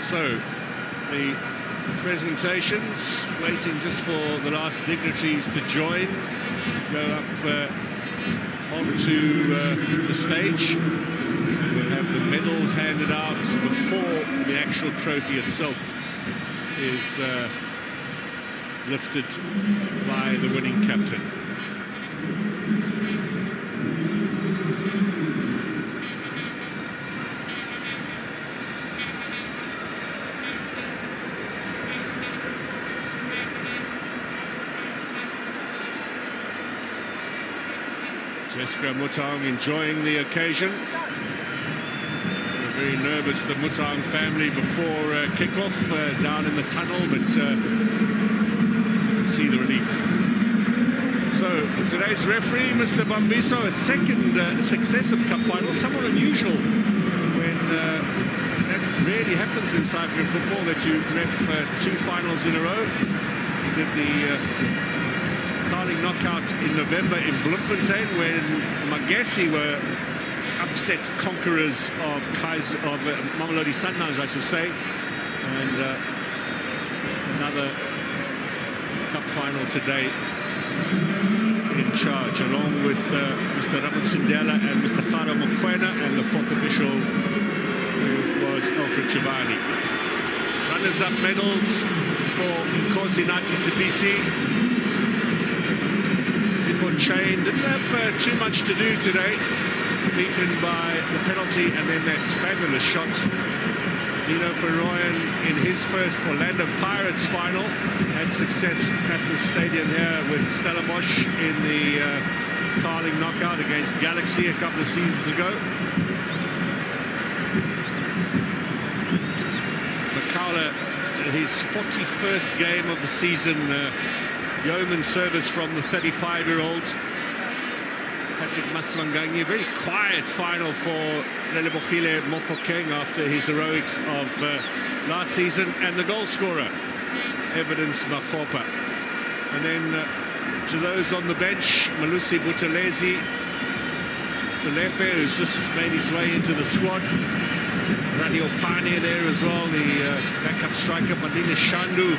So, the presentations, waiting just for the last dignitaries to join, go up onto the stage. We'll have the medals handed out before the actual trophy itself is lifted by the winning captain. Jessica Mutang enjoying the occasion. Very nervous, the Mutang family, before kickoff down in the tunnel, but you can see the relief. So today's referee, Mr. Bambiso, a second successive cup final, somewhat unusual when that rarely happens in South African football, that you ref two finals in a row. He did the Carling knockout in November in Bloemfontein when Magesi were upset conquerors of Kaizer, of Mamelodi Sundowns, I should say, and another cup final today in charge, along with Mr. Ramon Sindela and Mr. Khara Mokoena, and the fourth official, who was Alfred Chivani. Runners-up medals for Nkosi Nati Sibisi. Chain didn't have too much to do today, beaten by the penalty and then that fabulous shot. Dino Perroyan in his first Orlando Pirates final had success at the stadium here with Stellenbosch in the Carling knockout against Galaxy a couple of seasons ago. Makaula, his 41st game of the season, yeoman service from the 35-year-old Patrick Maswanganyi. A very quiet final for Lelebohile Mofokeng after his heroics of last season, and the goal scorer, Evidence Makopa. And then to those on the bench, Malusi Buthelezi, Selepe, who's just made his way into the squad. Radio Pane there as well, the backup striker, Madina Shandu,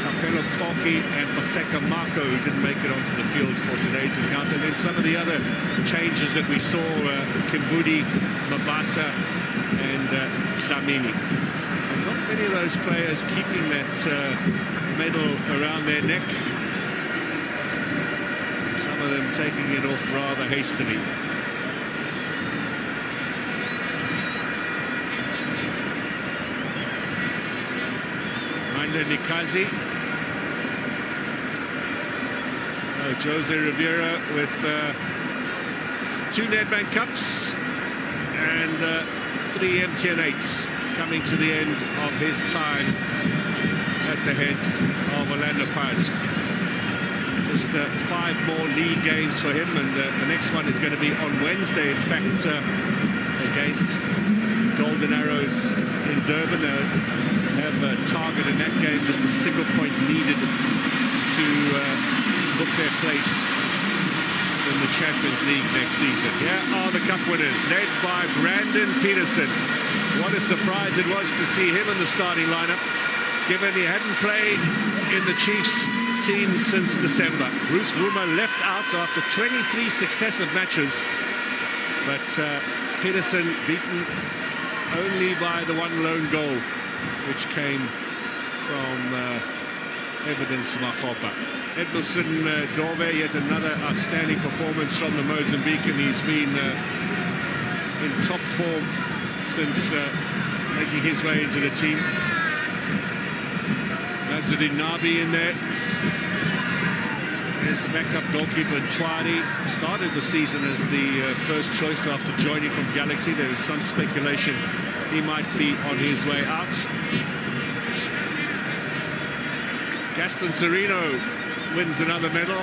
Tapelo Poki and Paseka Marco, who didn't make it onto the field for today's encounter. And then some of the other changes that we saw, Kimbudi, Mabasa and Dlamini. And not many of those players keeping that medal around their neck. Some of them taking it off rather hastily. Manda Nikazi. Jose Rivera with 2 Nedbank Cups and 3 MTN8s, coming to the end of his time at the head of Orlando Pirates. Just 5 more league games for him, and the next one is going to be on Wednesday, in fact, against Golden Arrows in Durban. Have a target in that game, just a single point needed to book their place in the Champions League next season. Here are the cup winners, led by Brandon Peterson. What a surprise it was to see him in the starting lineup, given he hadn't played in the Chiefs team since December. Bruce Vuma left out after 23 successive matches, but Peterson beaten only by the one lone goal, which came from Evidence Makopa. Edmilson Dove, yet another outstanding performance from the Mozambican. He's been in top form since making his way into the team. Nazruddin Nabi in there. There's the backup goalkeeper, Twari. Started the season as the first choice after joining from Galaxy. There is some speculation he might be on his way out. Gaston Serino wins another medal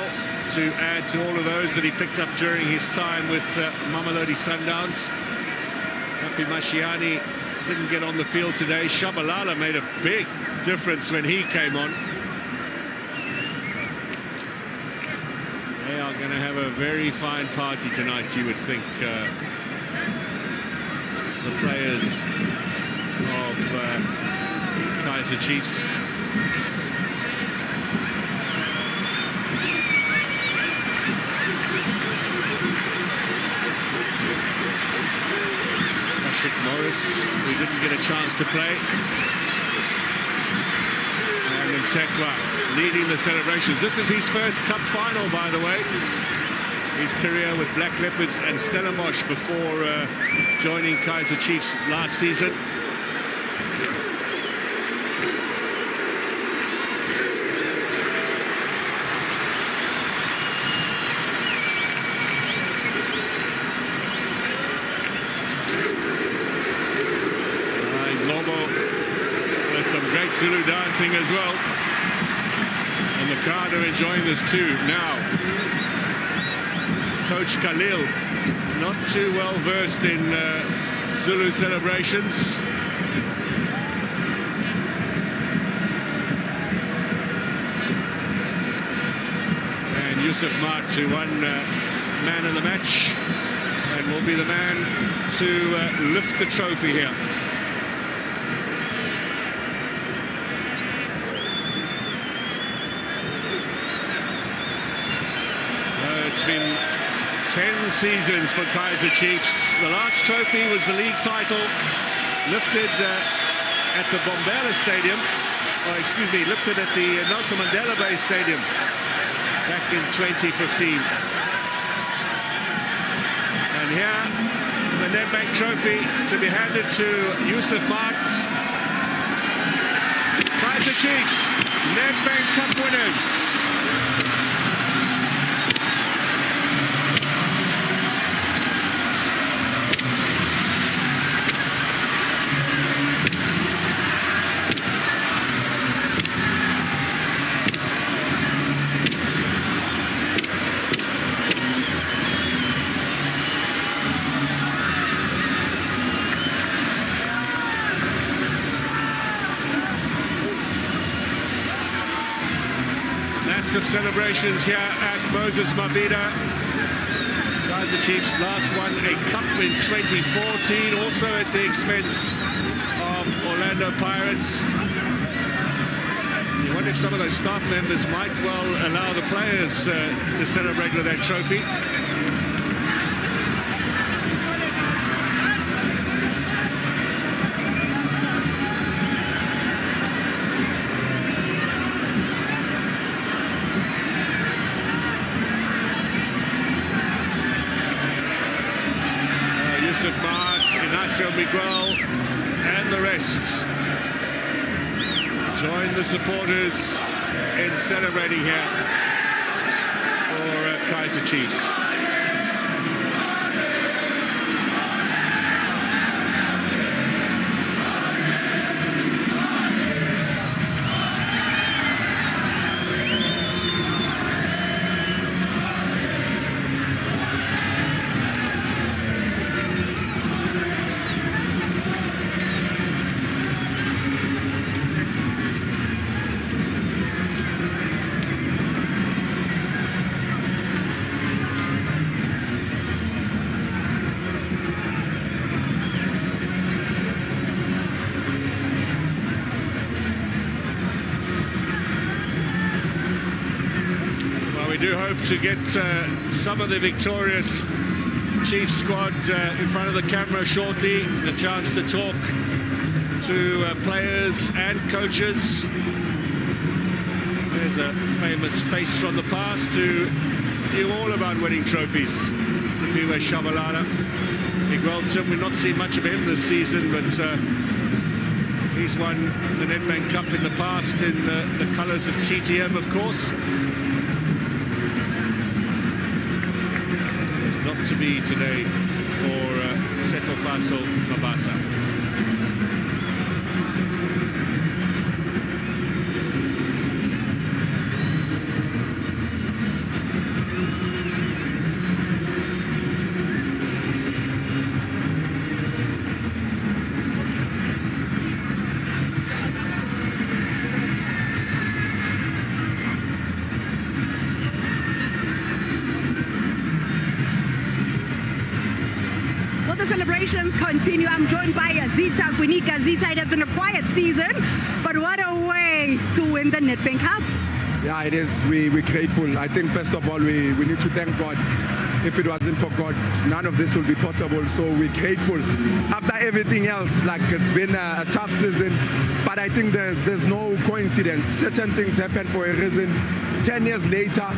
to add to all of those that he picked up during his time with Mamelodi Sundowns. Happy Mashiani didn't get on the field today. Shabalala made a big difference when he came on. They are going to have a very fine party tonight, you would think. The players of of Kaizer Chiefs. Morris, who didn't get a chance to play. And Mtetwa leading the celebrations. This is his first cup final, by the way. His career with Black Leopards and Stellenbosch before joining Kaizer Chiefs last season. Some great Zulu dancing as well, and the crowd are enjoying this too. Now, Coach Khalil, not too well versed in Zulu celebrations. And Yusuf Mart, who won man of the match, and will be the man to lift the trophy here. It's been 10 seasons for Kaizer Chiefs. The last trophy was the league title, lifted at the Bombela Stadium, or excuse me, lifted at the Nelson Mandela Bay Stadium back in 2015. And here, the Nedbank trophy to be handed to Yusuf Mart. Kaizer Chiefs, Nedbank Cup winners. Massive celebrations here at Moses Mabhida. Kaizer Chiefs last won a cup in 2014, also at the expense of Orlando Pirates. You wonder if some of those staff members might well allow the players to celebrate with that trophy. Yusuf Mart, Ignacio Miguel, and the rest join the supporters in celebrating here for Kaizer Chiefs. We do hope to get some of the victorious Chiefs squad in front of the camera shortly. The chance to talk to players and coaches. There's a famous face from the past who knew all about winning trophies. Sipiwe Shabalala. Miguel Tim, we've not seen much of him this season, but he's won the Nedbank Cup in the past in the colours of TTM, of course. Not to be today for Sefofaso Mabasa. The celebration celebrations continue. I'm joined by Zita Gwinika. Zita, it has been a quiet season, but what a way to win the Nedbank Cup. Yeah, it is. We're grateful. I think first of all, we need to thank God. If it wasn't for God, none of this would be possible. So we're grateful. After everything else, like it's been a tough season, but I think there's no coincidence. Certain things happen for a reason. 10 years later,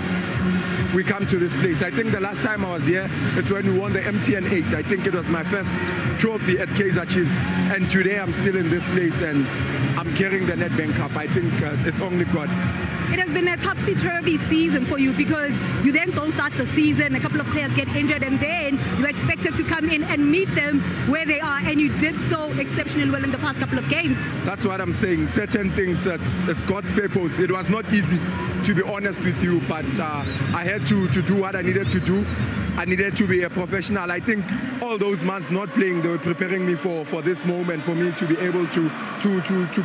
we come to this place. I think the last time I was here, it's when we won the MTN 8. I think it was my first trophy at Kaizer Chiefs. And today I'm still in this place and I'm carrying the Nedbank Cup. I think it's only God. It has been a topsy-turvy season for you because you then don't start the season, a couple of players get injured, and then you're expected to come in and meet them where they are, and you did so exceptionally well in the past couple of games. That's what I'm saying. Certain things, it's God's purpose. It was not easy, to be honest with you, but I had to do what I needed to do. I needed to be a professional. I think all those months not playing, they were preparing me for this moment, for me to be able to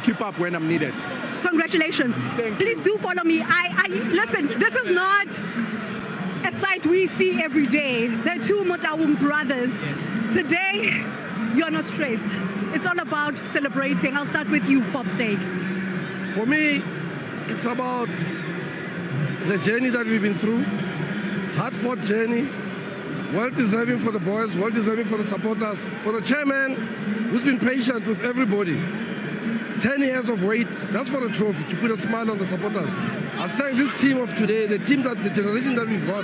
keep up when I'm needed. Congratulations. Please do follow me. Listen, this is not a sight we see every day. The two Motawum brothers. Today, you're not stressed. It's all about celebrating. I'll start with you, Bob Steak. For me, it's about the journey that we've been through. Hard-fought journey. Well-deserving for the boys, well-deserving for the supporters, for the chairman who's been patient with everybody. 10 years of wait just for a trophy to put a smile on the supporters. I thank this team of today, the generation that we've got.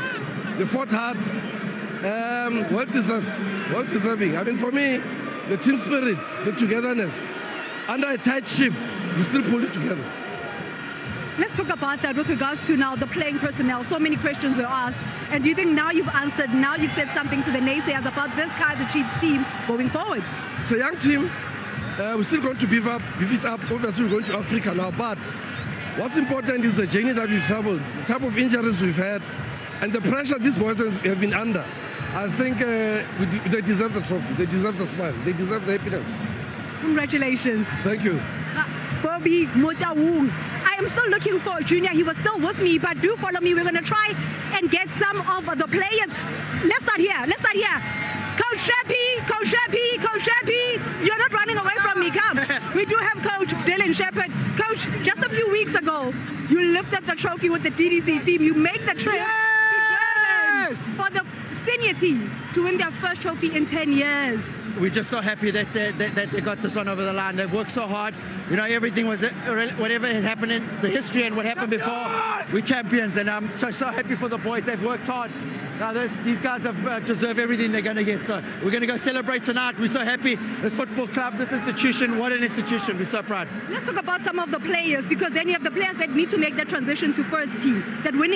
They fought hard, well-deserving. I mean, for me, the team spirit, the togetherness, under a tight ship, we still pull it together. Let's talk about that with regards to now the playing personnel. So many questions were asked. And do you think now you've answered, now you've said something to the naysayers about this Kaizer Chiefs team going forward? It's a young team. We're still going to beef it up. Obviously, we're going to Africa now. But what's important is the journey that we've traveled, the type of injuries we've had, and the pressure these boys have been under. I think they deserve the trophy. They deserve the smile. They deserve the happiness. Congratulations. Thank you. Bobby Motawung. I am still looking for Junior. He was still with me, but do follow me. We're going to try and get some of the players. Let's start here. Coach Sheppy, you're not running away from me. Come. We do have Coach Dylan Shepherd. Coach, just a few weeks ago, you lifted the trophy with the DDC team. You made the trip to Durban for the senior team to win their first trophy in 10 years. We're just so happy that they got this one over the line. They've worked so hard. You know, everything was, whatever has happened in the history and what happened before, we're champions. And I'm so happy for the boys. They've worked hard. Now, these guys have deserve everything they're going to get. So we're going to go celebrate tonight. We're so happy. This football club, this institution, what an institution. We're so proud. Let's talk about some of the players, because then you have the players that need to make that transition to first team. That winning